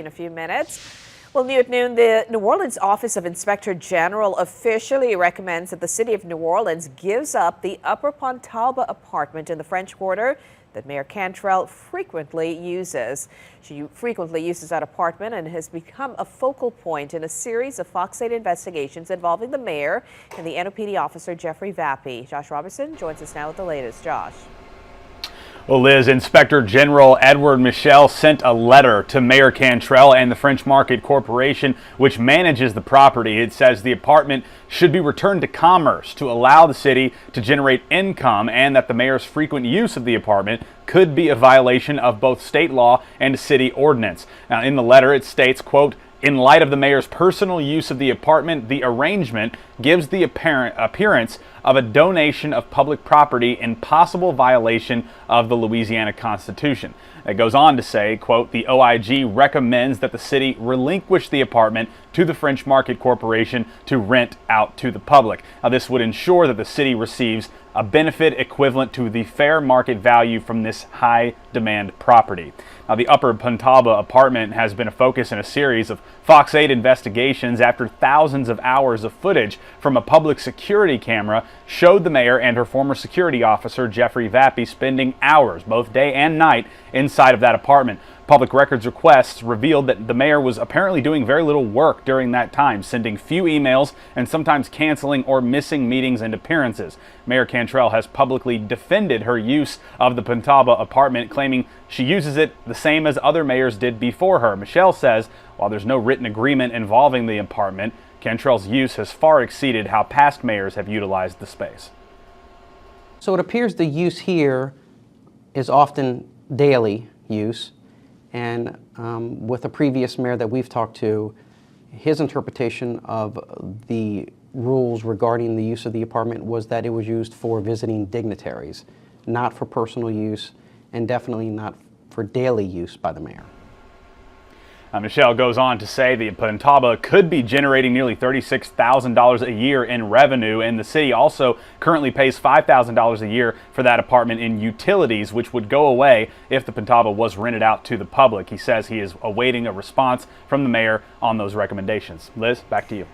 in a few minutes. Well, new at noon, the New Orleans Office of Inspector General officially recommends that the city of New Orleans gives up the Upper Pontabla Apartment in the French Quarter that Mayor Cantrell frequently uses. She frequently uses that apartment and has become a focal point in a series of Fox 8 investigations involving the mayor and the NOPD officer Jeffrey Vappy. Josh Robertson joins us now with the latest. Josh. Well, Liz, Inspector General Edward Michel sent a letter to Mayor Cantrell and the French Market Corporation, which manages the property. It says the apartment should be returned to commerce to allow the city to generate income, and that the mayor's frequent use of the apartment could be a violation of both state law and city ordinance. Now, in the letter, it states, quote, "In light of the mayor's personal use of the apartment, the arrangement gives the appearance of a donation of public property in possible violation of the Louisiana Constitution." It goes on to say, quote, "The O.I.G. recommends that the city relinquish the apartment to the French Market Corporation to rent out to the public." Now, this would ensure that the city receives a benefit equivalent to the fair market value from this high demand property. Now, the Upper Pontabla Apartment has been a focus in a series of Fox 8 investigations after thousands of hours of footage from a public security camera showed the mayor and her former security officer Jeffrey Vappy spending hours, both day and night, inside of that apartment. Public records requests revealed that the mayor was apparently doing very little work during that time, sending few emails and sometimes canceling or missing meetings and appearances. Mayor Cantrell has publicly defended her use of the Pontabla apartment, claiming she uses it the same as other mayors did before her. Michelle says while there's no written agreement involving the apartment, Cantrell's use has far exceeded how past mayors have utilized the space. So it appears the use here is often daily use. And with a previous mayor that we've talked to, his interpretation of the rules regarding the use of the apartment was that it was used for visiting dignitaries, not for personal use, and definitely not for daily use by the mayor. Michelle goes on to say the Pontabla could be generating nearly $36,000 a year in revenue, and the city also currently pays $5,000 a year for that apartment in utilities, which would go away if the Pontabla was rented out to the public. He says he is awaiting a response from the mayor on those recommendations. Liz, back to you.